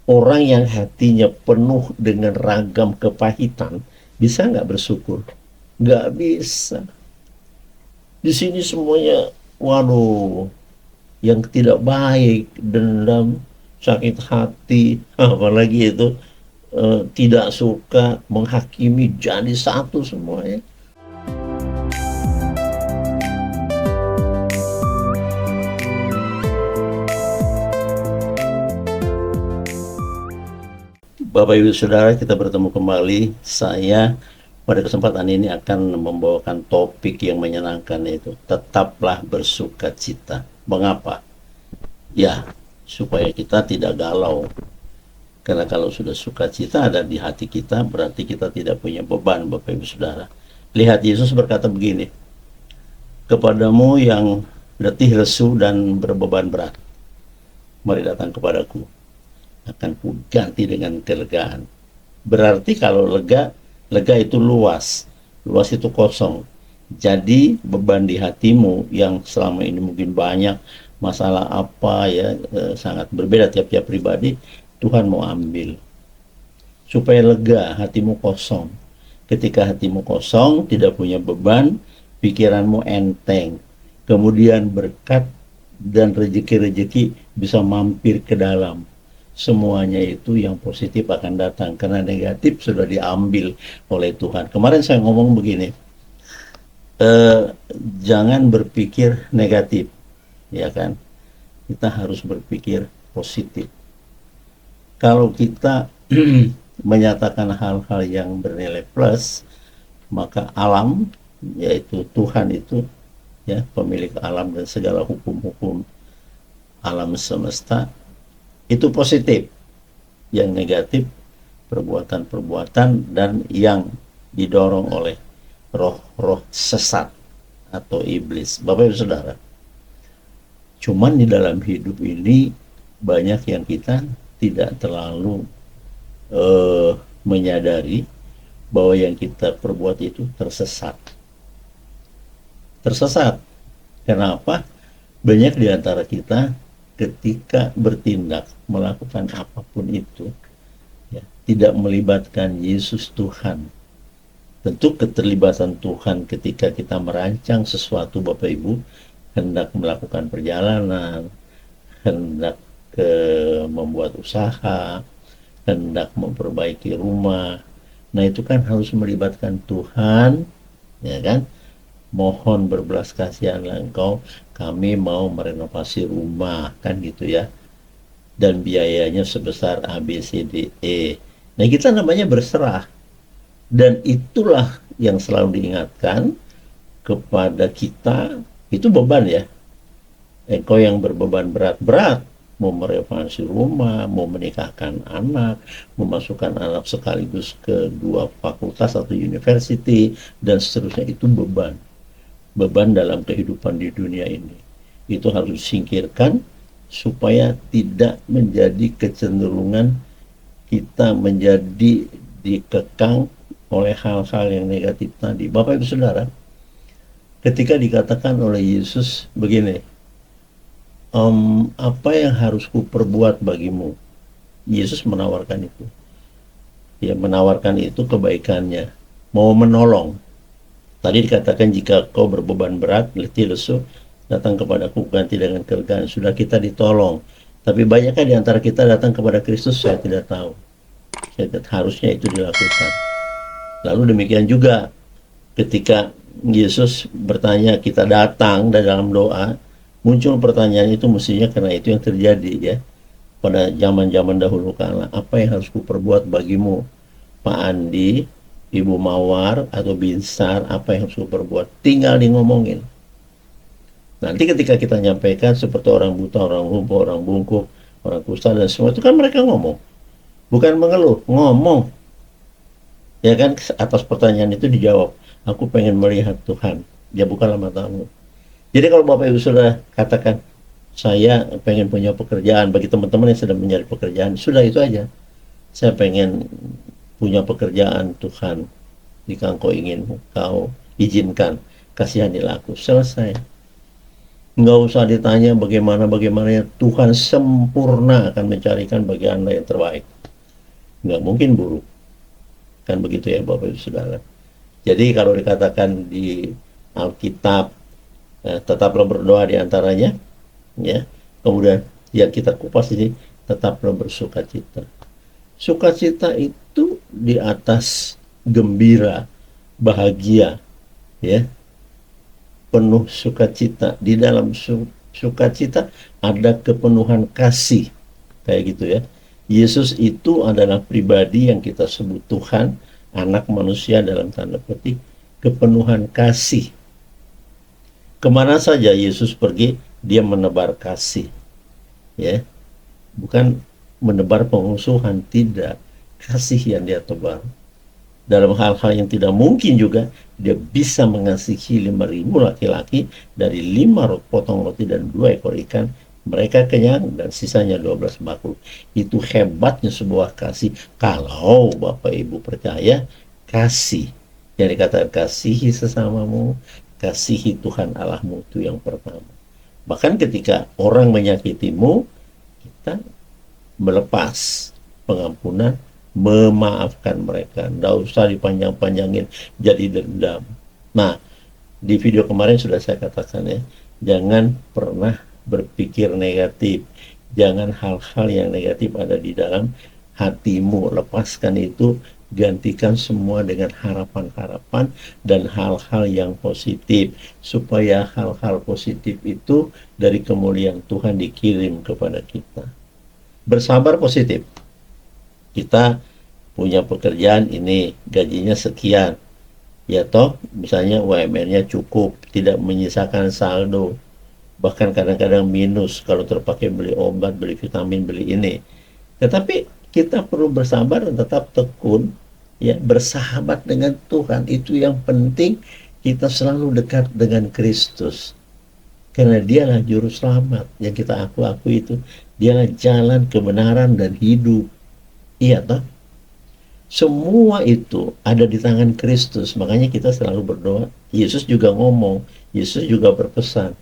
Orang yang hatinya penuh dengan ragam kepahitan, bisa nggak bersyukur? Nggak bisa. Di sini semuanya, waduh, yang tidak baik, dendam, sakit hati, apalagi itu tidak suka, menghakimi, jadi satu semuanya. Bapak Ibu Saudara, kita bertemu kembali. Saya pada kesempatan ini akan membawakan topik yang menyenangkan, yaitu tetaplah bersuka cita. Mengapa? Ya, supaya kita tidak galau. Karena kalau sudah sukacita ada di hati kita, berarti kita tidak punya beban, Bapak Ibu Saudara. Lihat, Yesus berkata begini, kepadamu yang letih lesu dan berbeban berat, mari datang kepadaku, akan kuganti dengan kelegaan. Berarti kalau lega, lega itu luas, luas itu kosong. Jadi beban di hatimu yang selama ini mungkin banyak, masalah apa ya, sangat berbeda tiap-tiap pribadi, Tuhan mau ambil. Supaya lega, hatimu kosong. Ketika hatimu kosong, tidak punya beban, pikiranmu enteng. Kemudian berkat dan rezeki-rezeki bisa mampir ke dalam. Semuanya itu yang positif akan datang, karena negatif sudah diambil oleh Tuhan. Kemarin saya ngomong begini, eh, jangan berpikir negatif, ya kan? Kita harus berpikir positif. Kalau kita menyatakan hal-hal yang bernilai plus, maka alam, yaitu Tuhan itu, ya, pemilik alam dan segala hukum-hukum alam semesta, itu positif. Yang negatif, perbuatan-perbuatan dan yang didorong oleh roh-roh sesat atau iblis. Bapak Ibu Saudara, cuman di dalam hidup ini banyak yang kita tidak terlalu menyadari bahwa yang kita perbuat itu tersesat. Tersesat. Kenapa? Banyak di antara kita ketika bertindak, melakukan apapun itu, ya, tidak melibatkan Yesus Tuhan. Tentu keterlibatan Tuhan ketika kita merancang sesuatu, Bapak Ibu, hendak melakukan perjalanan, hendak membuat usaha, hendak memperbaiki rumah. Nah, itu kan harus melibatkan Tuhan, ya kan? Mohon berbelas kasihanlah engkau, kami mau merenovasi rumah, kan gitu ya. Dan biayanya sebesar A, B, C, D, E. Nah, kita namanya berserah. Dan itulah yang selalu diingatkan kepada kita, itu beban ya. Engkau yang berbeban berat-berat, mau merenovasi rumah, mau menikahkan anak, memasukkan anak sekaligus ke dua fakultas atau university, dan seterusnya, itu beban. Beban dalam kehidupan di dunia ini. Itu harus disingkirkan supaya tidak menjadi kecenderungan kita menjadi dikekang oleh hal-hal yang negatif tadi. Bapak Ibu Saudara, ketika dikatakan oleh Yesus begini, apa yang harus kuperbuat bagimu? Yesus menawarkan itu. Ya, menawarkan itu kebaikannya. Mau menolong. Tadi dikatakan jika kau berbeban berat, letih lesu, datang kepadaku ganti dengan kelegaan. Sudah kita ditolong. Tapi banyakkah di antara kita datang kepada Kristus? Saya tidak tahu. Harusnya itu dilakukan. Lalu demikian juga ketika Yesus bertanya, kita datang dalam doa, muncul pertanyaan itu mestinya karena itu yang terjadi ya pada zaman-zaman dahulu kala. Apa yang harus kuperbuat bagimu, Pak Andi, Ibu Mawar, atau Binsar, apa yang harus kuperbuat? Tinggal di ngomongin. Nanti ketika kita nyampaikan seperti orang buta, orang lumpuh, orang bungkuk, orang kusta, dan semua itu kan mereka ngomong. Bukan mengeluh, ngomong. Ya kan, atas pertanyaan itu dijawab, aku pengen melihat Tuhan. Dia bukanlah matamu. Jadi kalau Bapak Ibu sudah katakan, saya pengen punya pekerjaan, bagi teman-teman yang sedang mencari pekerjaan, sudah itu aja. Saya pengen punya pekerjaan, Tuhan, jika engkau ingin, kau izinkan, kasihanilah aku. Selesai. Nggak usah ditanya bagaimana Tuhan sempurna akan mencarikan bagi Anda yang terbaik. Nggak mungkin buruk. Kan begitu ya Bapak Ibu Saudara. Jadi kalau dikatakan di Alkitab, tetaplah berdoa di antaranya, ya. Kemudian yang kita kupas ini, tetaplah bersukacita. Sukacita itu di atas gembira, bahagia, ya, penuh sukacita. Di dalam sukacita ada kepenuhan kasih, kayak gitu ya. Yesus itu adalah pribadi yang kita sebut Tuhan, anak manusia dalam tanda petik, kepenuhan kasih. Kemana saja Yesus pergi, dia menebar kasih, ya, bukan menebar pemusuhan, tidak, kasih yang dia tebar. Dalam hal-hal yang tidak mungkin juga, dia bisa mengasihi 5.000 laki-laki dari 5 potong roti dan 2 ekor ikan. Mereka kenyang dan sisanya 12 bakul. Itu hebatnya sebuah kasih. Kalau Bapak Ibu percaya, kasih. Yang dikatakan kasihi sesamamu, kasihi Tuhan Allahmu, itu yang pertama. Bahkan ketika orang menyakitimu, kita melepas pengampunan, memaafkan mereka. Nggak usah dipanjang-panjangin jadi dendam. Nah, di video kemarin sudah saya katakan ya, jangan pernah berpikir negatif. Jangan hal-hal yang negatif ada di dalam hatimu. Lepaskan itu, gantikan semua dengan harapan-harapan dan hal-hal yang positif. Supaya hal-hal positif itu dari kemuliaan Tuhan dikirim kepada kita. Bersabar positif. Kita punya pekerjaan ini, gajinya sekian, ya toh misalnya UMR-nya cukup, tidak menyisakan saldo, bahkan kadang-kadang minus kalau terpakai beli obat, beli vitamin, beli ini. Tetapi kita perlu bersabar dan tetap tekun, ya, bersahabat dengan Tuhan. Itu yang penting, kita selalu dekat dengan Kristus, karena dialah juru selamat yang kita aku itu. Dialah jalan kebenaran dan hidup. Iya toh? Semua itu ada di tangan Kristus. Makanya kita selalu berdoa. Yesus juga ngomong, Yesus juga berpesan,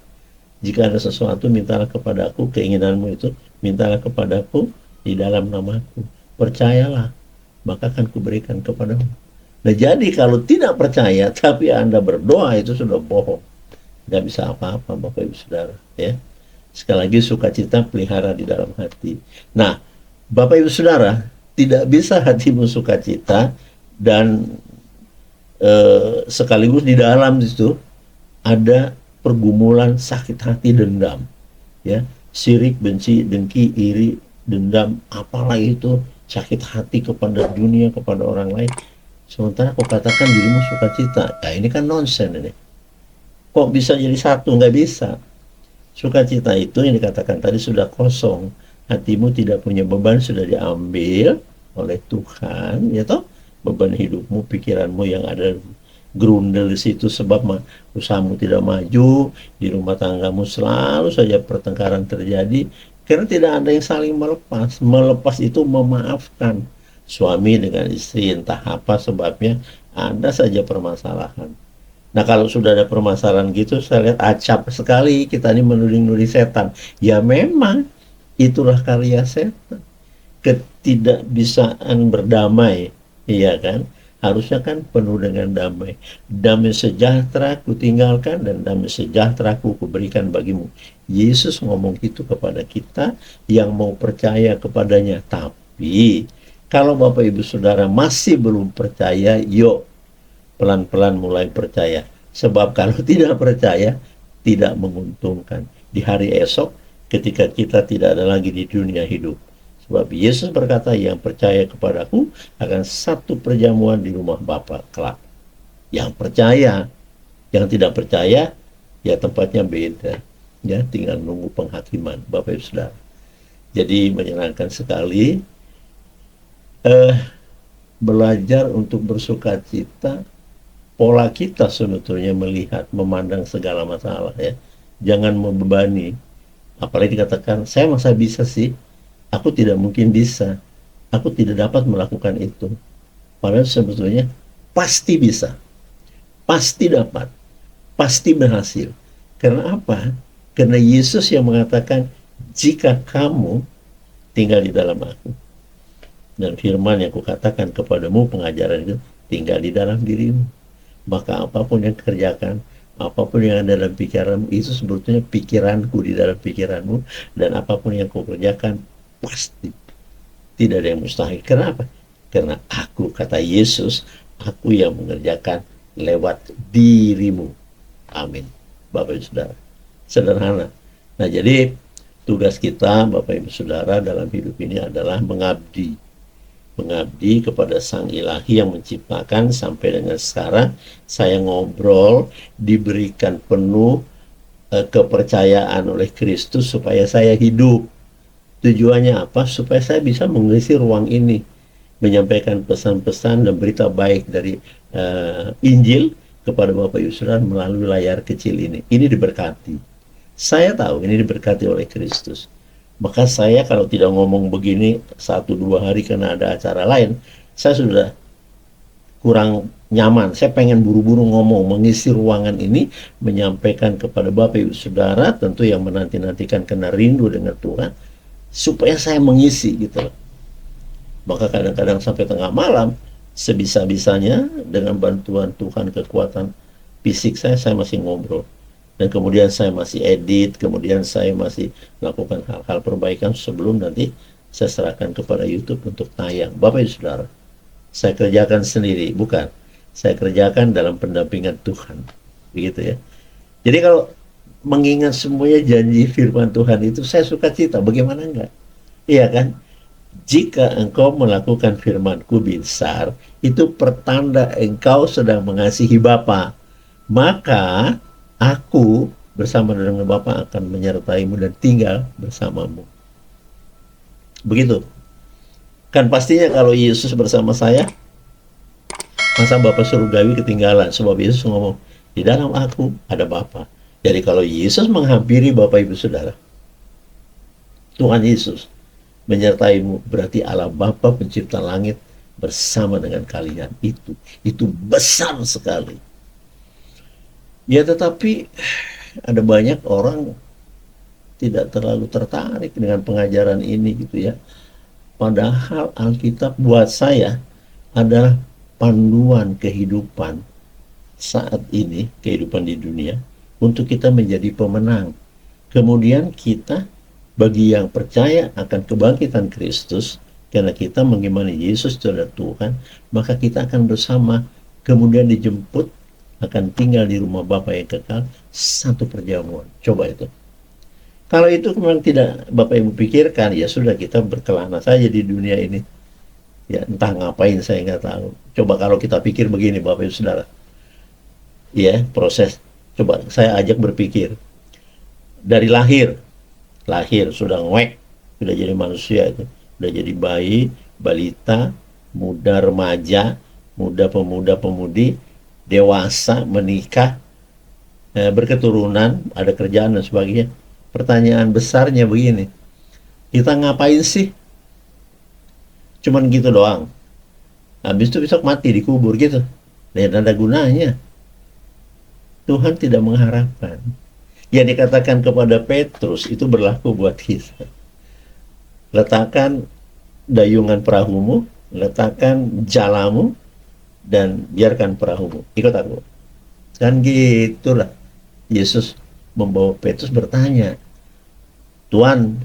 jika ada sesuatu mintalah kepadaku, keinginanmu itu mintalah kepadaku di dalam namaku. Percayalah, maka akan kuberikan kepadamu. Nah, jadi kalau tidak percaya tapi Anda berdoa, itu sudah bohong. Nggak bisa apa-apa Bapak Ibu Saudara, ya. Sekali lagi, sukacita pelihara di dalam hati. Nah, Bapak Ibu Saudara, tidak bisa hatimu sukacita dan sekaligus di dalam itu ada pergumulan sakit hati, dendam, ya, sirik, benci, dengki, iri, dendam, apalah itu, sakit hati kepada dunia, kepada orang lain. Sementara kau katakan dirimu sukacita, ya ini kan nonsen ini. Kok bisa jadi satu? Nggak bisa. Sukacita itu yang dikatakan tadi sudah kosong, hatimu tidak punya beban, sudah diambil oleh Tuhan, ya toh, beban hidupmu, pikiranmu yang ada grundel di situ sebab usahamu tidak maju, di rumah tanggamu selalu saja pertengkaran terjadi karena tidak ada yang saling melepas. Melepas itu memaafkan. Suami dengan istri, entah apa sebabnya, ada saja permasalahan. Nah, kalau sudah ada permasalahan gitu, saya lihat acap sekali kita ini menuding-nuding setan. Ya memang itulah karya setan. Ketidakbisaan berdamai, iya kan? Harusnya kan penuh dengan damai. Damai sejahtera ku tinggalkan dan damai sejahtera ku berikan bagimu. Yesus ngomong itu kepada kita yang mau percaya kepadanya. Tapi kalau Bapak Ibu Saudara masih belum percaya, yuk pelan-pelan mulai percaya. Sebab kalau tidak percaya, tidak menguntungkan. Di hari esok, ketika kita tidak ada lagi di dunia hidup. Sebab Yesus berkata, yang percaya kepadaku akan satu perjamuan di rumah Bapa kelak. Yang percaya, yang tidak percaya, ya tempatnya beda. Ya, tinggal nunggu penghakiman, Bapak Ibu Saudara. Jadi menyenangkan sekali belajar untuk bersukacita. Pola kita sebetulnya melihat, memandang segala masalah, ya. Jangan membebani. Apalagi dikatakan, saya masa bisa sih? Aku tidak mungkin bisa. Aku tidak dapat melakukan itu. Padahal sebetulnya pasti bisa. Pasti dapat. Pasti berhasil. Karena apa? Karena Yesus yang mengatakan, jika kamu tinggal di dalam aku, dan firman yang kukatakan kepadamu, pengajaran itu, tinggal di dalam dirimu, maka apapun yang kerjakan, apapun yang ada dalam pikiranmu, itu sebetulnya pikiranku di dalam pikiranmu, dan apapun yang kau kerjakan, pasti tidak ada yang mustahil. Kenapa? Karena aku, kata Yesus, aku yang mengerjakan lewat dirimu. Amin. Bapak Ibu Saudara. Sederhana. Nah, jadi tugas kita, Bapak Ibu Saudara, dalam hidup ini adalah mengabdi. Mengabdi kepada Sang Ilahi yang menciptakan. Sampai dengan sekarang saya ngobrol, diberikan penuh kepercayaan oleh Kristus supaya saya hidup. Tujuannya apa? Supaya saya bisa mengisi ruang ini, menyampaikan pesan-pesan dan berita baik dari Injil kepada Bapak Ibu Saudara melalui layar kecil ini. Ini diberkati. Saya tahu ini diberkati oleh Kristus. Maka saya kalau tidak ngomong begini 1-2 hari karena ada acara lain, saya sudah kurang nyaman. Saya pengen buru-buru ngomong, mengisi ruangan ini, menyampaikan kepada Bapak Ibu Saudara, tentu yang menanti-nantikan karena rindu dengan Tuhan, supaya saya mengisi gitu loh. Maka kadang-kadang sampai tengah malam, sebisa-bisanya dengan bantuan Tuhan, kekuatan fisik saya masih ngobrol. Dan kemudian saya masih edit, kemudian saya masih melakukan hal-hal perbaikan sebelum nanti saya serahkan kepada YouTube untuk tayang. Bapak Ibu Saudara, saya kerjakan sendiri, bukan. Saya kerjakan dalam pendampingan Tuhan. Begitu ya. Jadi kalau mengingat semuanya janji firman Tuhan itu, saya suka cita, bagaimana enggak? Iya kan? Jika engkau melakukan firman-Ku besar, itu pertanda engkau sedang mengasihi Bapa. Maka Aku bersama dengan Bapa akan menyertaimu dan tinggal bersamamu. Begitu. Kan pastinya kalau Yesus bersama saya, masa Bapa surgawi ketinggalan? Sebab Yesus ngomong, di dalam aku ada Bapa. Jadi kalau Yesus menghampiri Bapak Ibu Saudara, Tuhan Yesus menyertaimu, berarti Allah Bapa pencipta langit bersama dengan kalian. Itu besar sekali. Ya, tetapi ada banyak orang tidak terlalu tertarik dengan pengajaran ini gitu ya. Padahal Alkitab buat saya adalah panduan kehidupan saat ini, kehidupan di dunia, untuk kita menjadi pemenang. Kemudian kita, bagi yang percaya akan kebangkitan Kristus, karena kita mengimani Yesus itu adalah Tuhan, maka kita akan bersama, kemudian dijemput, akan tinggal di rumah Bapa yang kekal, satu perjamuan. Coba itu. Kalau itu memang tidak Bapak Ibu pikirkan, ya sudah, kita berkelana saja di dunia ini. Ya, entah ngapain saya nggak tahu. Coba kalau kita pikir begini, Bapak Ibu Saudara. Ya, proses. Coba saya ajak berpikir. Dari lahir sudah ngwek, sudah jadi manusia itu. Sudah jadi bayi, balita, muda remaja, muda pemuda pemudi, dewasa, menikah, berketurunan, ada kerjaan dan sebagainya. Pertanyaan besarnya begini, kita ngapain sih? Cuman gitu doang. Habis itu besok mati, dikubur gitu. Dan ada gunanya. Tuhan tidak mengharapkan. Yang dikatakan kepada Petrus itu berlaku buat kita. Letakkan dayungan perahumu, letakkan jalamu, dan biarkan perahumu, ikut aku. Kan gitulah. Yesus membawa Petrus bertanya, Tuhan,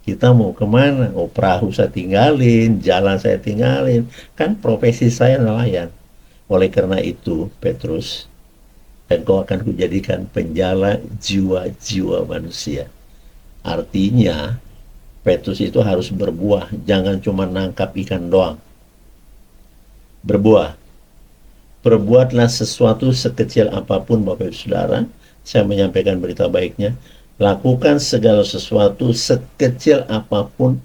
kita mau kemana? Oh, perahu saya tinggalin, jalan saya tinggalin. Kan profesi saya nelayan. Oleh karena itu, Petrus, engkau akan kujadikan penjala jiwa-jiwa manusia. Artinya, Petrus itu harus berbuah, jangan cuma nangkap ikan doang. Berbuah. Perbuatlah sesuatu sekecil apapun, Bapak Ibu Saudara. Saya menyampaikan berita baiknya. Lakukan segala sesuatu sekecil apapun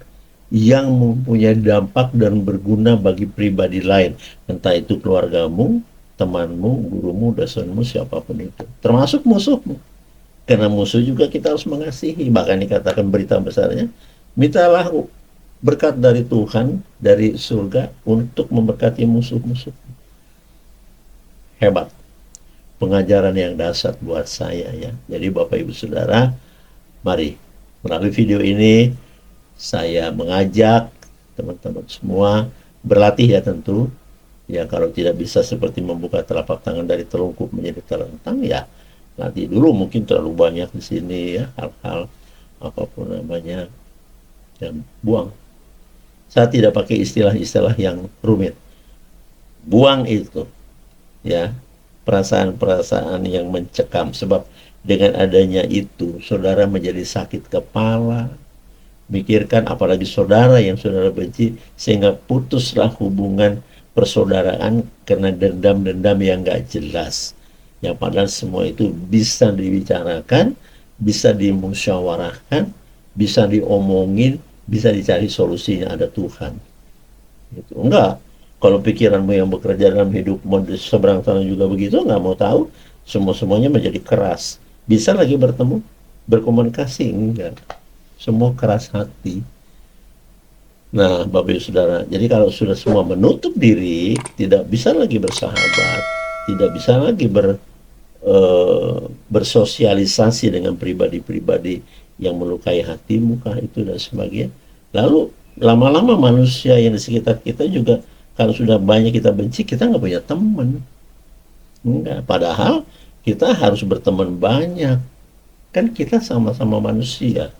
yang mempunyai dampak dan berguna bagi pribadi lain. Entah itu keluargamu, temanmu, gurumu, dosenmu, siapapun itu. Termasuk musuhmu. Karena musuh juga kita harus mengasihi. Bahkan dikatakan berita besarnya, mintalah berkat dari Tuhan, dari surga, untuk memberkati musuh-musuh. Hebat. pengajaran yang dasar buat saya ya. Jadi Bapak Ibu Saudara, mari melalui video ini saya mengajak teman-teman semua berlatih ya tentu. Ya kalau tidak bisa seperti membuka telapak tangan dari telungkup menjadi terentang ya nanti dulu mungkin terlalu banyak di sini ya hal-hal apapun namanya dan buang. Saya tidak pakai istilah-istilah yang rumit. Buang itu ya perasaan-perasaan yang mencekam sebab dengan adanya itu saudara menjadi sakit kepala, mikirkan apalagi saudara yang saudara benci sehingga putuslah hubungan persaudaraan karena dendam-dendam yang gak jelas yang padahal semua itu bisa dibicarakan, bisa dimusyawarahkan, bisa diomongin, bisa dicari solusinya, ada Tuhan gitu. Enggak, kalau pikiranmu yang bekerja dalam hidupmu di seberang sana juga begitu, nggak mau tahu, semuanya menjadi keras. Bisa lagi bertemu, berkomunikasi, enggak. Semua keras hati. Nah, Bapak Ibu Saudara, jadi kalau sudah semua menutup diri, tidak bisa lagi bersahabat, tidak bisa lagi bersosialisasi dengan pribadi-pribadi yang melukai hatimu kah itu dan sebagainya. Lalu lama-lama manusia yang di sekitar kita juga kalau sudah banyak kita benci, kita nggak punya teman. Enggak. Padahal kita harus berteman banyak. Kan kita sama-sama manusia.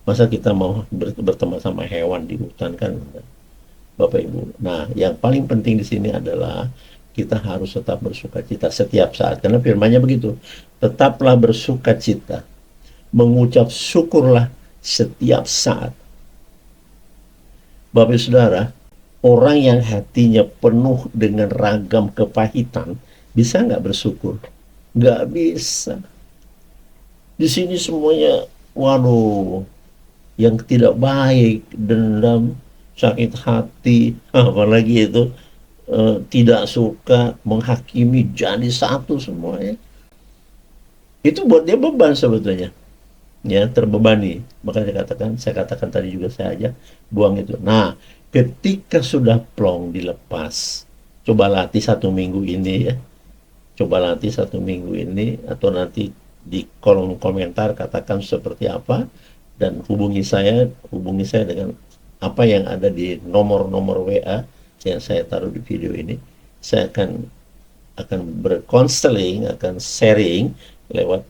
Masa kita mau berteman sama hewan di hutan kan? Bapak Ibu. Nah, yang paling penting di sini adalah kita harus tetap bersuka cita setiap saat. Karena firman-Nya begitu. Tetaplah bersuka cita. Mengucap syukurlah setiap saat. Bapak Ibu Saudara, orang yang hatinya penuh dengan ragam kepahitan, bisa nggak bersyukur? Nggak bisa. Di sini semuanya, waduh, yang tidak baik, dendam, sakit hati, apalagi itu tidak suka, menghakimi, jadi satu semuanya. Itu buat dia beban sebetulnya. Ya, terbebani. Makanya saya katakan tadi juga saya aja, buang itu. Nah, ketika sudah plong dilepas, coba latih 1 minggu ini ya. Coba latih 1 minggu ini, atau nanti di kolom komentar katakan seperti apa, dan hubungi saya dengan apa yang ada di nomor-nomor WA yang saya taruh di video ini. Saya akan berkonseling, akan sharing lewat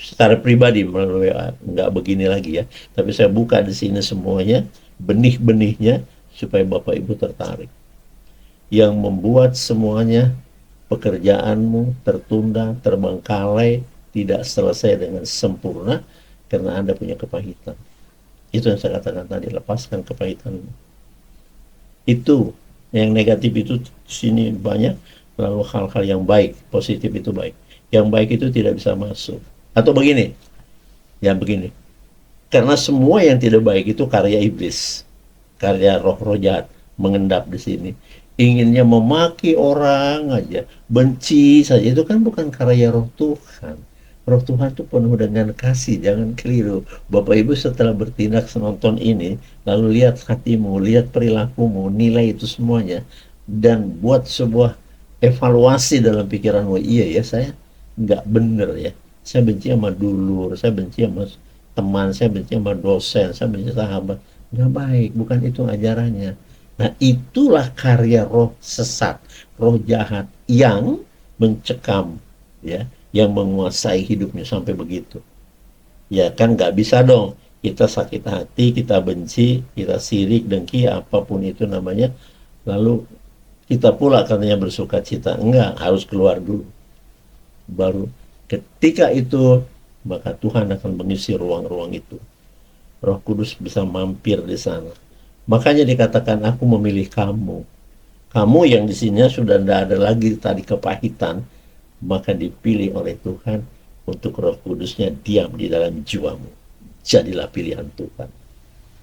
secara pribadi melalui WA. Nggak begini lagi ya, tapi saya buka di sini semuanya, benih-benihnya, supaya Bapak Ibu tertarik. Yang membuat semuanya pekerjaanmu tertunda, terbengkalai, tidak selesai dengan sempurna karena Anda punya kepahitan. Itu yang saya katakan tadi, lepaskan kepahitanmu. Itu yang negatif itu di sini banyak, lalu hal-hal yang baik, positif itu baik. Yang baik itu tidak bisa masuk. Atau begini, ya begini. Karena semua yang tidak baik itu karya iblis, karya roh-roh jahat mengendap di sini. Inginnya memaki orang aja, benci saja, itu kan bukan karya roh Tuhan. Roh Tuhan itu penuh dengan kasih, jangan keliru. Bapak Ibu setelah bertindak senonton ini, lalu lihat hatimu, lihat perilakumu, nilai itu semuanya, dan buat sebuah evaluasi dalam pikiranmu. Iya ya, saya nggak bener ya. Saya benci sama dulur, saya benci sama teman, saya benci sama dosen, saya benci sahabat. Nggak baik, bukan itu ajarannya. Nah, itulah karya roh sesat, roh jahat yang mencekam, ya, yang menguasai hidupnya sampai begitu. Ya kan nggak bisa dong kita sakit hati, kita benci, kita sirik, dengki, apapun itu namanya, lalu kita pula katanya bersuka cita. Enggak, harus keluar dulu. Baru ketika itu, maka Tuhan akan mengisi ruang-ruang itu. Roh Kudus bisa mampir di sana. Makanya dikatakan aku memilih kamu. Kamu yang di sini sudah tidak ada lagi tadi kepahitan, maka dipilih oleh Tuhan untuk Roh Kudusnya diam di dalam jiwamu. Jadilah pilihan Tuhan.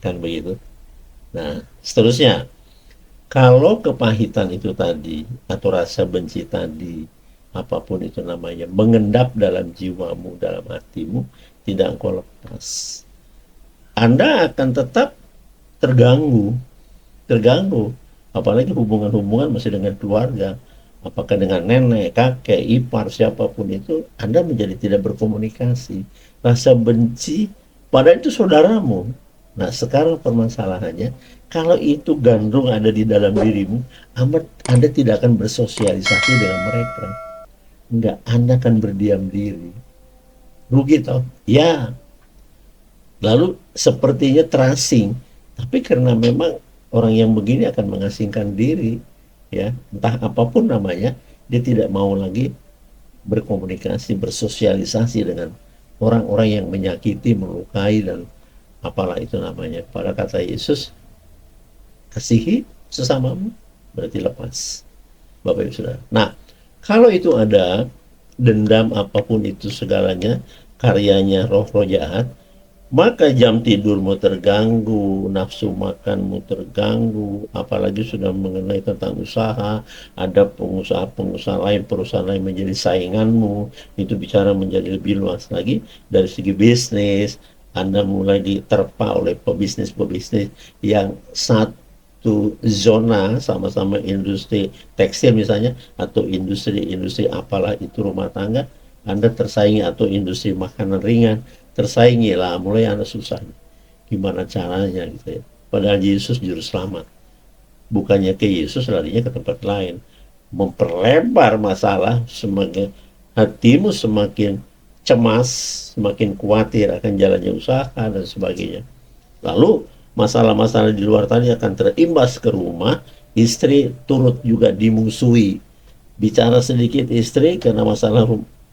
Kan begitu? Nah, seterusnya, kalau kepahitan itu tadi, atau rasa benci tadi, apapun itu namanya, mengendap dalam jiwamu, dalam hatimu, tidak engkau lepas. Anda akan tetap terganggu, apalagi hubungan-hubungan masih dengan keluarga, apakah dengan nenek, kakek, ipar, siapapun itu, Anda menjadi tidak berkomunikasi. Rasa benci, padahal itu saudaramu. Nah, sekarang permasalahannya, kalau itu gandrung ada di dalam dirimu, Anda tidak akan bersosialisasi dengan mereka. Enggak, Anda akan berdiam diri. Rugi toh? Ya, lalu sepertinya terasing, tapi karena memang orang yang begini akan mengasingkan diri, ya entah apapun namanya, dia tidak mau lagi berkomunikasi, bersosialisasi dengan orang-orang yang menyakiti, melukai, dan apalah itu namanya. Pada kata Yesus, kasihi sesamamu, berarti lepas. Bapak Ibu Saudara. Nah, kalau itu ada dendam apapun itu segalanya, karyanya roh-roh jahat, maka jam tidurmu terganggu, nafsu makanmu terganggu, apalagi sudah mengenai tentang usaha, ada pengusaha-pengusaha lain, perusahaan lain menjadi sainganmu, itu bicara menjadi lebih luas lagi, dari segi bisnis, Anda mulai diterpa oleh pebisnis-pebisnis yang satu zona, sama-sama industri tekstil misalnya, atau industri-industri apalah itu rumah tangga, Anda tersaingi, atau industri makanan ringan, tersaingi lah, mulai Anda susah. Gimana caranya gitu ya. Padahal Yesus juru selamat. Bukannya ke Yesus, larinya ke tempat lain. Memperlebar masalah, semakin hatimu semakin cemas, semakin khawatir akan jalannya usaha dan sebagainya. Lalu masalah-masalah di luar tadi akan terimbas ke rumah, istri turut juga dimusuhi. Bicara sedikit istri karena masalah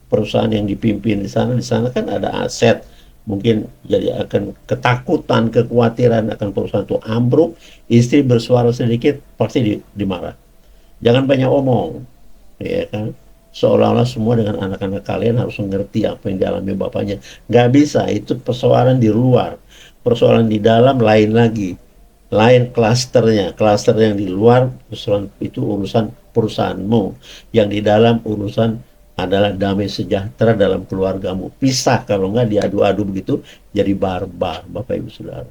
perusahaan yang dipimpin di sana kan ada aset, mungkin jadi akan ketakutan, kekhawatiran akan perusahaan itu ambruk, istri bersuara sedikit pasti dimarah. Jangan banyak omong, ya kan? Seolah-olah semua dengan anak-anak kalian harus mengerti apa yang dialami bapaknya. Nggak bisa, itu persoalan di luar. Persoalan di dalam lain lagi. Lain klasternya. Klaster yang di luar, persoalan itu urusan perusahaanmu. Yang di dalam urusan adalah damai sejahtera dalam keluargamu. Pisah, kalau nggak diadu-adu begitu, jadi barbar, Bapak Ibu Saudara.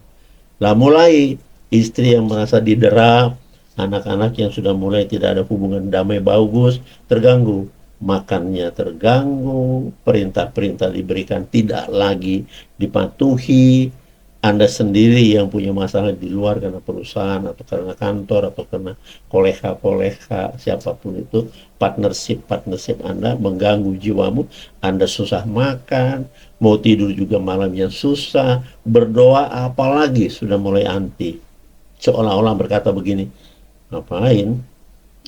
Lah mulai istri yang merasa didera, anak-anak yang sudah mulai tidak ada hubungan damai bagus, terganggu. Makannya terganggu, perintah-perintah diberikan tidak lagi dipatuhi, Anda sendiri yang punya masalah di luar karena perusahaan atau karena kantor atau karena koleha-koleha siapapun itu, partnership Anda mengganggu jiwamu, Anda susah makan, mau tidur juga malamnya susah, berdoa apalagi sudah mulai anti. Seolah-olah berkata begini, ngapain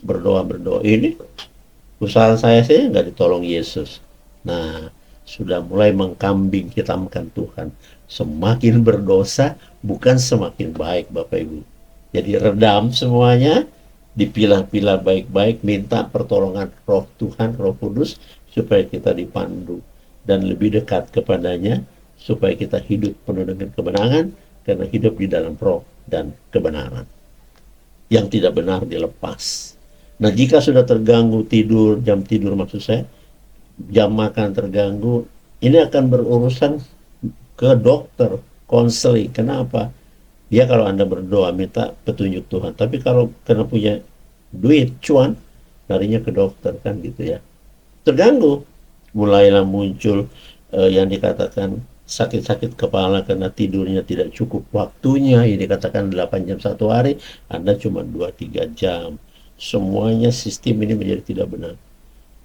berdoa-berdoa ini, usaha saya sih nggak ditolong Yesus. Nah, sudah mulai mengkambing hitamkan Tuhan. Semakin berdosa, bukan semakin baik, Bapak Ibu. Jadi redam semuanya, dipilah-pilah baik-baik, minta pertolongan roh Tuhan, roh kudus, supaya kita dipandu dan lebih dekat kepadanya, supaya kita hidup penuh dengan kebenaran, karena hidup di dalam roh dan kebenaran. Yang tidak benar dilepas. Nah, jika sudah terganggu tidur, jam tidur maksud saya, jam makan terganggu, ini akan berurusan ke dokter, konseling. Kenapa? Ya kalau Anda berdoa minta petunjuk Tuhan. Tapi kalau karena punya duit, cuan, larinya ke dokter kan gitu ya. Terganggu. Mulailah muncul yang dikatakan sakit-sakit kepala karena tidurnya tidak cukup waktunya. Yang dikatakan 8 jam satu hari, Anda cuma 2-3 jam. Semuanya sistem ini menjadi tidak benar.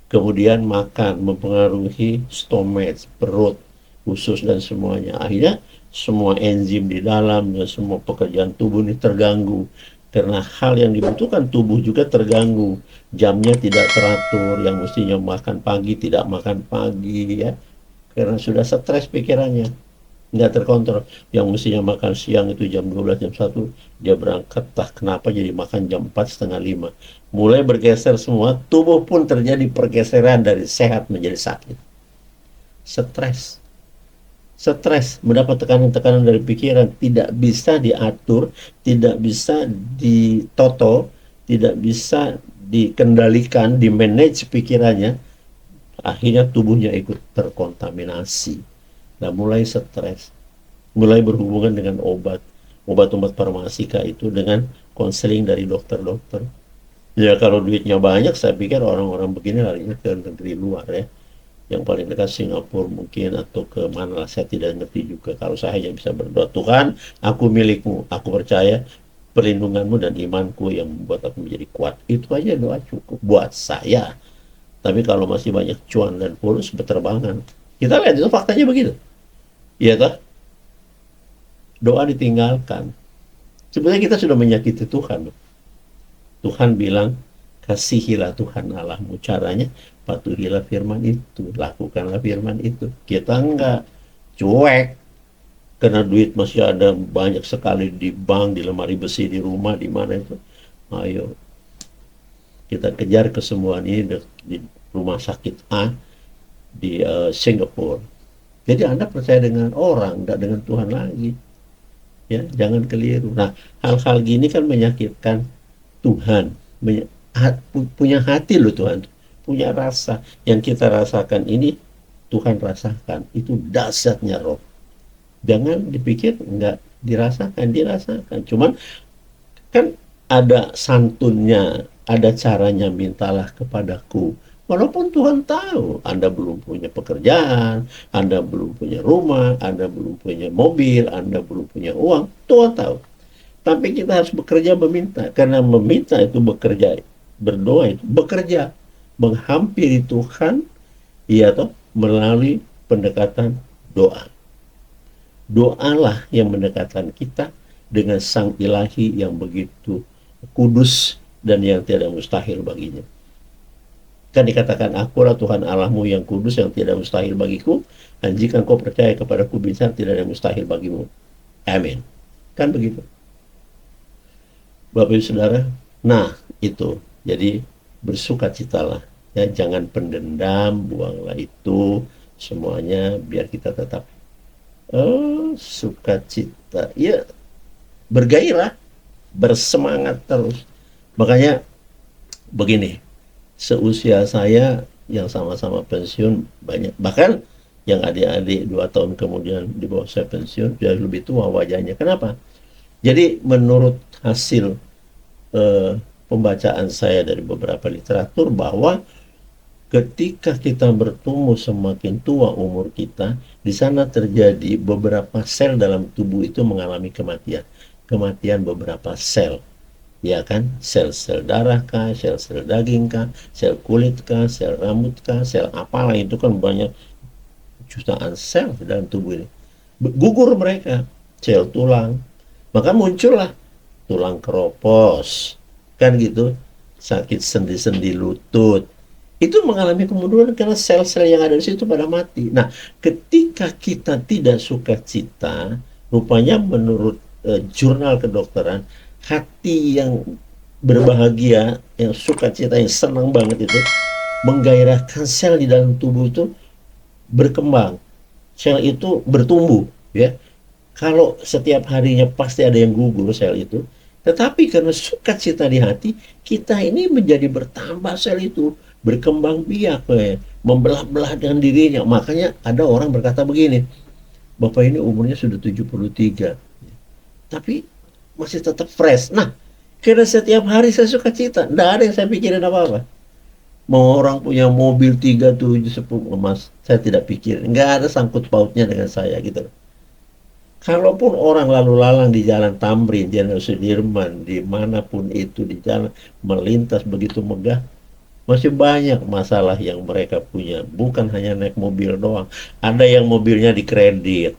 Kemudian makan mempengaruhi stomach, perut, usus dan semuanya. Akhirnya semua enzim di dalam dan semua pekerjaan tubuh ini terganggu. Karena hal yang dibutuhkan tubuh juga terganggu. Jamnya tidak teratur, yang mestinya makan pagi tidak makan pagi ya. Karena sudah stres pikirannya, nggak terkontrol. Yang mestinya makan siang itu jam 12, jam 1, dia berangkat, tak kenapa jadi makan jam 4, setengah 5. Mulai bergeser semua, tubuh pun terjadi pergeseran dari sehat menjadi sakit. Stres. Stres, mendapat tekanan-tekanan dari pikiran, tidak bisa diatur, tidak bisa ditoto, tidak bisa dikendalikan, dimanage pikirannya, akhirnya tubuhnya ikut terkontaminasi. Nah, mulai stres, mulai berhubungan dengan obat-obat farmasika itu dengan konseling dari dokter-dokter. Ya kalau duitnya banyak, saya pikir orang-orang begini larinya ke negeri luar ya. Yang paling dekat Singapura mungkin atau ke mana lah, saya tidak ngerti juga. Kalau saya hanya bisa berdoa, Tuhan, aku milikmu, aku percaya perlindunganmu dan imanku yang membuat aku menjadi kuat. Itu aja doa cukup buat saya. Tapi kalau masih banyak cuan dan pulus berterbangan, kita lihat itu faktanya begitu. Iya toh? Doa ditinggalkan. Sebenarnya kita sudah menyakiti Tuhan. Tuhan bilang, kasihilah Tuhan Allahmu. Caranya, patuhilah firman itu. Lakukanlah firman itu. Kita enggak. Cuek. Karena duit masih ada banyak sekali di bank, di lemari besi, di rumah, di mana itu. Ayo, kita kejar kesembuhan ini di rumah sakit A di Singapura. Jadi Anda percaya dengan orang, enggak dengan Tuhan lagi. Ya, jangan keliru. Nah, hal-hal gini kan menyakitkan Tuhan. Punya hati loh Tuhan. Punya rasa. Yang kita rasakan ini Tuhan rasakan. Itu dahsyatnya roh. Jangan dipikir nggak dirasakan, dirasakan. Cuman kan ada santunnya, ada caranya, mintalah kepadaku. Walaupun Tuhan tahu Anda belum punya pekerjaan, Anda belum punya rumah, Anda belum punya mobil, Anda belum punya uang, Tuhan tahu. Tapi kita harus bekerja meminta, karena meminta itu bekerja, berdoa itu bekerja, menghampiri Tuhan, iya toh, melalui pendekatan doa. Doalah yang mendekatkan kita dengan Sang Ilahi yang begitu kudus dan yang tidak mustahil baginya. Kan dikatakan, akulah Tuhan Allahmu yang kudus, yang tidak mustahil bagiku, dan jika engkau percaya kepadaku, bisa tidak ada yang mustahil bagimu. Amin. Kan begitu. Bapak Ibu Saudara, nah itu. Jadi bersukacitalah. Ya, jangan pendendam, buanglah itu semuanya biar kita tetap sukacita. Ya, bergairah, bersemangat terus. Makanya begini, seusia saya yang sama-sama pensiun banyak, bahkan yang adik-adik 2 tahun kemudian di bawah saya pensiun sudah lebih tua wajahnya. Kenapa? Jadi menurut hasil eh, pembacaan saya dari beberapa literatur, bahwa ketika kita bertumbuh semakin tua umur kita, di sana terjadi beberapa sel dalam tubuh itu mengalami kematian. Kematian beberapa sel, ya kan? Sel-sel darah kah, sel-sel daging kah, sel kulit kah, sel rambut kah, sel apalah, itu kan banyak jutaan sel dalam tubuh ini. Gugur mereka, sel tulang. Maka muncullah tulang keropos, kan gitu, sakit sendi-sendi lutut. Itu mengalami kemunduran karena sel-sel yang ada di situ pada mati. Nah, ketika kita tidak suka cita, rupanya menurut jurnal kedokteran, hati yang berbahagia, yang suka cita, yang senang banget itu, menggairahkan sel di dalam tubuh itu berkembang. Sel itu bertumbuh, ya. Kalau setiap harinya pasti ada yang gugur sel itu, tetapi karena sukacita di hati, kita ini menjadi bertambah sel itu, berkembang biak, membelah-belah dengan dirinya. Makanya ada orang berkata begini, Bapak ini umurnya sudah 73, tapi masih tetap fresh. Nah, karena setiap hari saya sukacita, tidak ada yang saya pikirin apa-apa. Mau orang punya mobil 3, 7, 10 emas, saya tidak pikir. Nggak ada sangkut pautnya dengan saya gitu. Kalaupun orang lalu lalang di jalan Tamrin, Jenderal Sudirman, dimanapun itu di jalan, melintas begitu megah, masih banyak masalah yang mereka punya. Bukan hanya naik mobil doang. Ada yang mobilnya dikredit.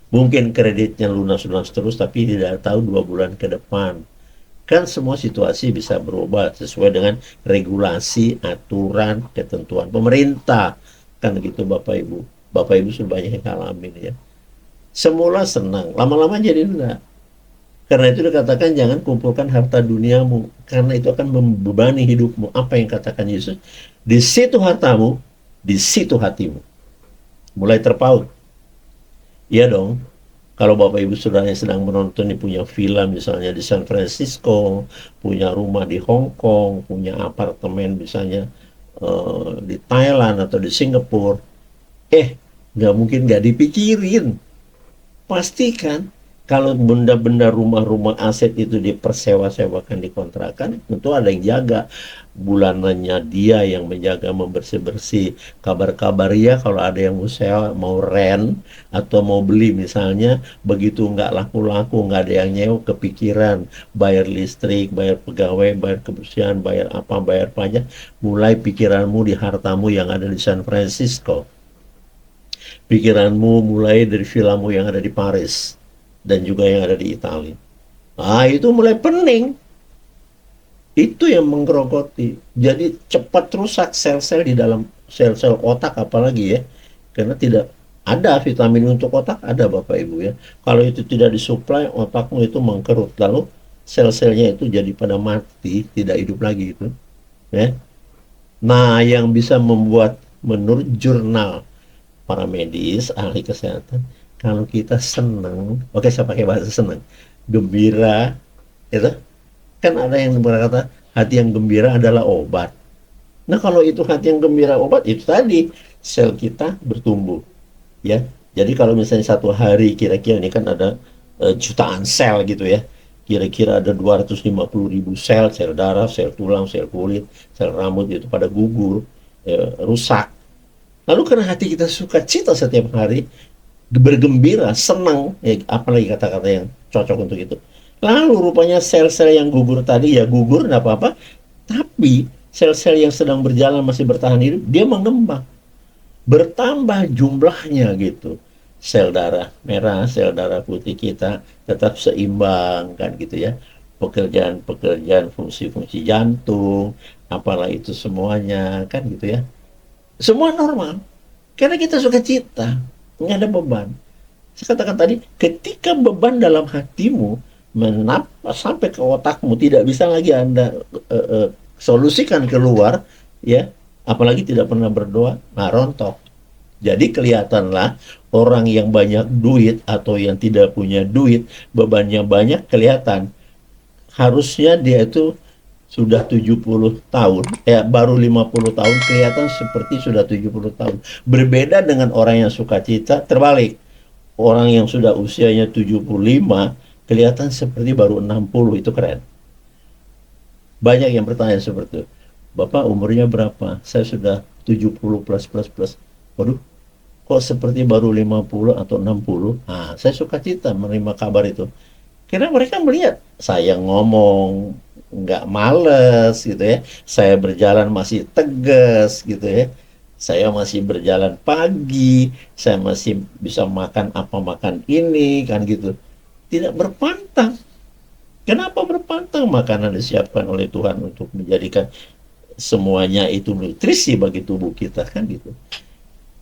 Mungkin kreditnya lunas-lunas terus, tapi tidak tahu 2 bulan ke depan. Kan semua situasi bisa berubah sesuai dengan regulasi, aturan, ketentuan pemerintah. Kan gitu Bapak Ibu. Bapak Ibu sudah banyak yang ngalamin ya. Semula senang, lama-lama jadi enggak. Karena itu dikatakan jangan kumpulkan harta duniamu, karena itu akan membebani hidupmu. Apa yang katakan Yesus? Di situ hartamu, di situ hatimu. Mulai terpaut. Iya dong. Kalau Bapak Ibu Saudara yang sedang menonton, punya villa misalnya di San Francisco, punya rumah di Hong Kong, punya apartemen misalnya di Thailand atau di Singapura, nggak mungkin nggak dipikirin. Pastikan, Kalau benda-benda rumah-rumah aset itu dipersewa-sewakan, dikontrakan, tentu ada yang jaga. Bulanannya dia yang menjaga, membersih-bersih. Kabar-kabar ya kalau ada yang mau sewa, mau rent, atau mau beli misalnya, begitu nggak laku-laku, nggak ada yang nyewa, kepikiran. Bayar listrik, bayar pegawai, bayar kebersihan, bayar apa, bayar pajak. Mulai pikiranmu di hartamu yang ada di San Francisco. Pikiranmu mulai dari villamu yang ada di Paris dan juga yang ada di Italia. Ah, itu mulai pening. Itu yang menggerogoti. Jadi cepat rusak sel-sel di dalam sel-sel otak apalagi ya. Karena tidak ada vitamin untuk otak, ada Bapak Ibu ya. Kalau itu tidak disuplai, otakmu itu mengkerut. Lalu sel-selnya itu jadi pada mati, tidak hidup lagi itu. Ya. Nah, yang bisa membuat menurut jurnal para medis, ahli kesehatan, kalau kita senang, oke saya pakai bahasa senang, gembira, itu kan ada yang berkata hati yang gembira adalah obat. Nah kalau itu hati yang gembira obat, itu tadi sel kita bertumbuh, ya. Jadi kalau misalnya satu hari kira-kira ini kan ada jutaan sel gitu ya, kira-kira ada 250.000 sel, sel darah, sel tulang, sel kulit, sel rambut itu pada gugur, rusak. Lalu karena hati kita suka cita setiap hari, bergembira, senang, ya, apalagi kata-kata yang cocok untuk itu. Lalu rupanya sel-sel yang gugur tadi ya gugur, nggak apa-apa, tapi sel-sel yang sedang berjalan masih bertahan hidup, dia mengembang, bertambah jumlahnya gitu. Sel darah merah, sel darah putih kita tetap seimbang kan gitu ya. Pekerjaan-pekerjaan fungsi-fungsi jantung, apalah itu semuanya kan gitu ya. Semua normal. Karena kita suka cita, nggak ada beban. Saya katakan tadi, ketika beban dalam hatimu menapa sampai ke otakmu tidak bisa lagi Anda solusikan keluar, ya, apalagi tidak pernah berdoa, nah rontok. Jadi kelihatanlah orang yang banyak duit atau yang tidak punya duit, bebannya banyak kelihatan. Harusnya dia itu sudah 70 tahun, ya baru 50 tahun kelihatan seperti sudah 70 tahun. Berbeda dengan orang yang suka cita, terbalik. Orang yang sudah usianya 75 kelihatan seperti baru 60, itu keren. Banyak yang bertanya seperti itu. Bapak umurnya berapa? Saya sudah 70 plus plus plus. Waduh, kok seperti baru 50 atau 60? Nah, saya suka cita menerima kabar itu. Karena mereka melihat saya ngomong nggak males gitu ya. Saya berjalan masih tegas gitu ya. Saya masih berjalan pagi, saya masih bisa makan apa makan ini kan gitu. Tidak berpantang. Kenapa berpantang? Makanan disiapkan oleh Tuhan untuk menjadikan semuanya itu nutrisi bagi tubuh kita kan gitu.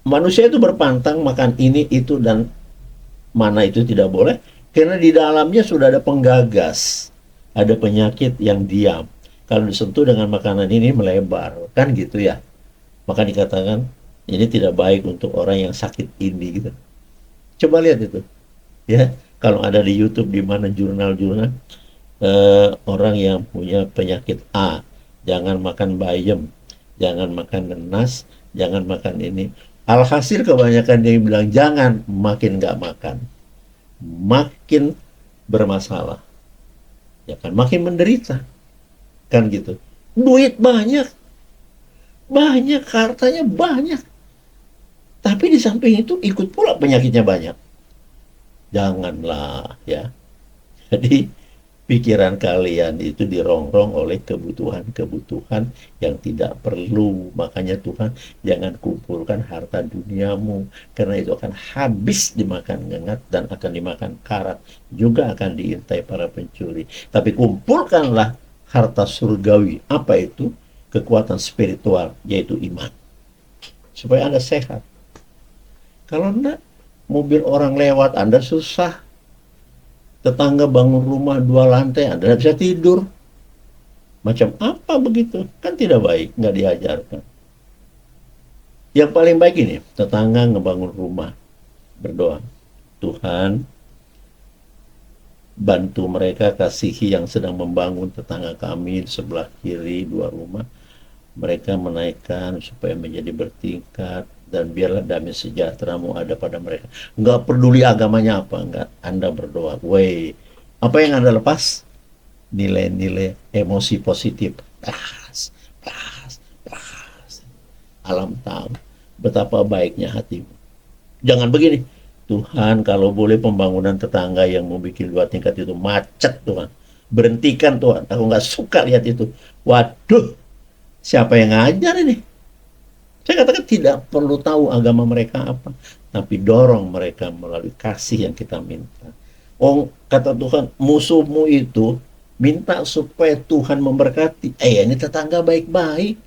Manusia itu berpantang makan ini itu dan mana itu tidak boleh karena di dalamnya sudah ada penggagas, ada penyakit yang diam. Kalau disentuh dengan makanan ini melebar kan gitu ya. Maka dikatakan ini tidak baik untuk orang yang sakit ini gitu. Coba lihat itu ya, kalau ada di YouTube di mana jurnal-jurnal orang yang punya penyakit A, jangan makan bayam, jangan makan nanas, jangan makan ini. Alhasil kebanyakan yang bilang jangan, makin nggak makan, makin bermasalah, ya kan, makin menderita, kan gitu. Duit banyak, banyak hartanya banyak, tapi di samping itu ikut pula penyakitnya banyak. Janganlah ya. Jadi pikiran kalian itu dirongrong oleh kebutuhan-kebutuhan yang tidak perlu. Makanya Tuhan, jangan kumpulkan harta duniamu, karena itu akan habis dimakan ngengat dan akan dimakan karat, juga akan diintai para pencuri. Tapi kumpulkanlah harta surgawi. Apa itu? Kekuatan spiritual, yaitu iman. Supaya Anda sehat. Kalau enggak, mobil orang lewat, Anda susah. Tetangga bangun rumah 2 lantai, Anda tidak bisa tidur. Macam apa begitu? Kan tidak baik, nggak diajarkan. Yang paling baik ini, tetangga ngebangun rumah, berdoa. Tuhan, bantu mereka, kasihi yang sedang membangun tetangga kami di sebelah kiri 2 rumah. Mereka menaikkan supaya menjadi bertingkat, dan biarlah damai sejahtera-Mu ada pada mereka. Nggak peduli agamanya apa, nggak. Anda berdoa, wey, apa yang Anda lepas? Nilai-nilai emosi positif. Pras, pras, pras. Alam tahu betapa baiknya hatimu. Jangan begini, Tuhan kalau boleh pembangunan tetangga yang mau bikin 2 tingkat itu macet Tuhan. Berhentikan Tuhan, aku nggak suka lihat itu. Waduh, siapa yang ngajar ini? Saya katakan tidak perlu tahu agama mereka apa, tapi dorong mereka melalui kasih yang kita minta. Oh, kata Tuhan, musuhmu itu minta supaya Tuhan memberkati. Ini tetangga baik-baik.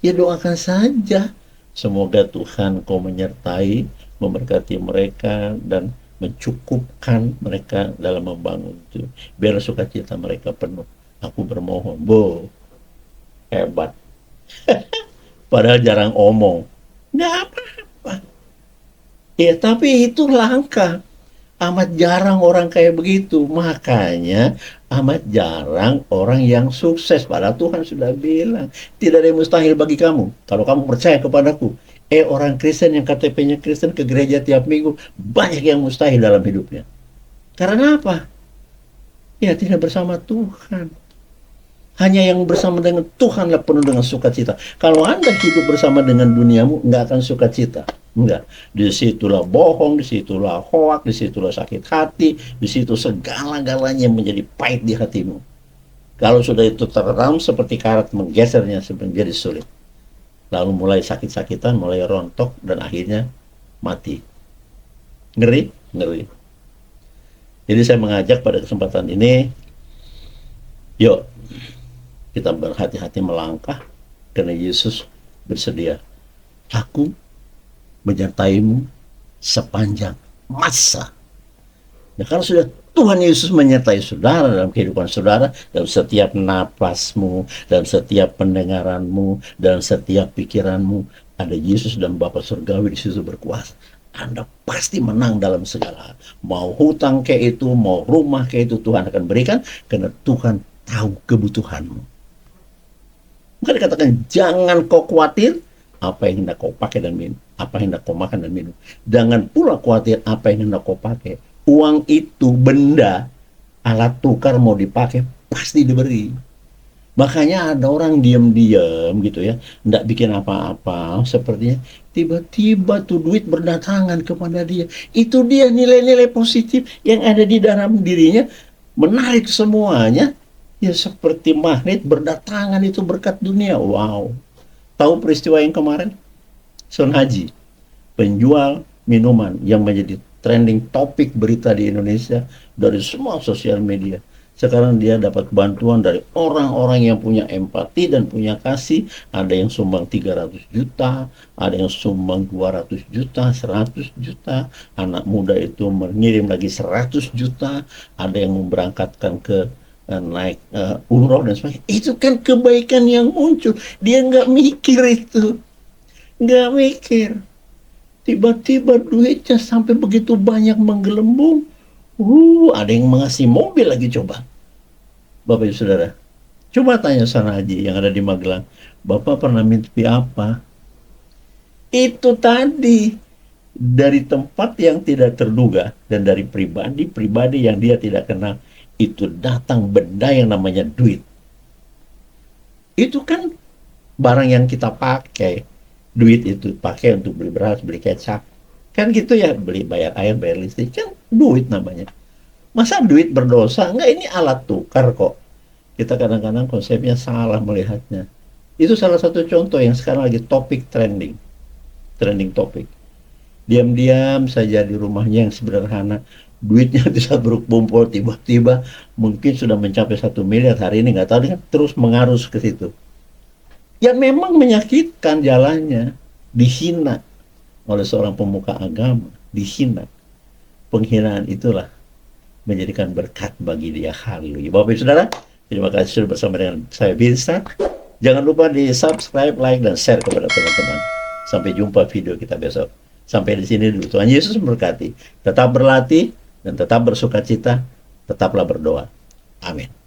Ya doakan saja. Semoga Tuhan kau menyertai, memberkati mereka, dan mencukupkan mereka dalam membangun itu. Biar sukacita mereka penuh. Aku bermohon, hebat. Padahal jarang omong. Nggak apa-apa. Ya, tapi itu langka. Amat jarang orang kayak begitu. Makanya amat jarang orang yang sukses. Padahal Tuhan sudah bilang, tidak ada yang mustahil bagi kamu. Kalau kamu percaya kepadaku. Orang Kristen yang KTP-nya Kristen ke gereja tiap minggu, banyak yang mustahil dalam hidupnya. Karena apa? Ya, tidak bersama Tuhan. Hanya yang bersama dengan Tuhanlah penuh dengan sukacita. Kalau Anda hidup bersama dengan duniamu, nggak akan sukacita. Enggak. Disitulah bohong, disitulah hoak, disitulah sakit hati, disitu segala-galanya menjadi pahit di hatimu. Kalau sudah itu tertanam seperti karat, menggesernya menjadi sulit. Lalu mulai sakit-sakitan, mulai rontok, dan akhirnya mati. Ngeri? Ngeri. Jadi saya mengajak pada kesempatan ini, yuk, kita berhati-hati melangkah, karena Yesus bersedia. Aku menyertaimu sepanjang masa. Nah, kalau sudah Tuhan Yesus menyertai saudara dalam kehidupan saudara, dalam setiap napasmu, dalam setiap pendengaranmu, dalam setiap pikiranmu, ada Yesus dan Bapa Surgawi di situ berkuasa. Anda pasti menang dalam segala hal. Mau hutang kayak itu, mau rumah kayak itu, Tuhan akan berikan, karena Tuhan tahu kebutuhanmu. Maka dikatakan, jangan kau khawatir apa yang hendak kau pakai dan minum, apa yang hendak kau makan dan minum. Jangan pula khawatir apa yang hendak kau pakai. Uang itu benda, alat tukar mau dipakai, pasti diberi. Makanya ada orang diam-diam gitu ya, hendak bikin apa-apa, sepertinya tiba-tiba tuh duit berdatangan kepada dia. Itu dia nilai-nilai positif yang ada di dalam dirinya, menarik semuanya. Ya seperti magnet berdatangan itu berkat dunia. Wow. Tahu peristiwa yang kemarin? Son Haji, penjual minuman yang menjadi trending topik berita di Indonesia dari semua sosial media. Sekarang dia dapat bantuan dari orang-orang yang punya empati dan punya kasih. Ada yang sumbang 300 juta, ada yang sumbang 200 juta, 100 juta. Anak muda itu mengirim lagi 100 juta. Ada yang memberangkatkan ke naik umroh dan sebagainya. Itu kan kebaikan yang muncul. Dia nggak mikir itu. Nggak mikir. Tiba-tiba duitnya sampai begitu banyak menggelembung. Ada yang mengasih mobil lagi coba. Bapak Ibu Saudara, coba tanya Sana Haji yang ada di Magelang. Bapak pernah mimpi apa? Itu tadi. Dari tempat yang tidak terduga dan dari pribadi yang dia tidak kenal, itu datang benda yang namanya duit. Itu kan barang yang kita pakai. Duit itu pakai untuk beli beras, beli kecap. Kan gitu ya, beli bayar air, bayar listrik. Kan duit namanya. Masa duit berdosa? Enggak, ini alat tukar kok. Kita kadang-kadang konsepnya salah melihatnya. Itu salah satu contoh yang sekarang lagi topik trending. Trending topik. Diam-diam saja di rumahnya yang sederhana, duitnya bisa berkumpul, tiba-tiba mungkin sudah mencapai 1 miliar hari ini, nggak tahu, dia kan terus mengarus ke situ. Ya memang menyakitkan jalannya, dihina oleh seorang pemuka agama, dihina. Penghinaan itulah menjadikan berkat bagi dia. Haleluya. Bapak Ibu Saudara, terima kasih sudah bersama dengan saya Binsa. Jangan lupa di subscribe, like, dan share kepada teman-teman. Sampai jumpa video kita besok. Sampai di sini dulu. Tuhan Yesus memberkati. Tetap berlatih dan tetap bersukacita. Tetaplah berdoa. Amin.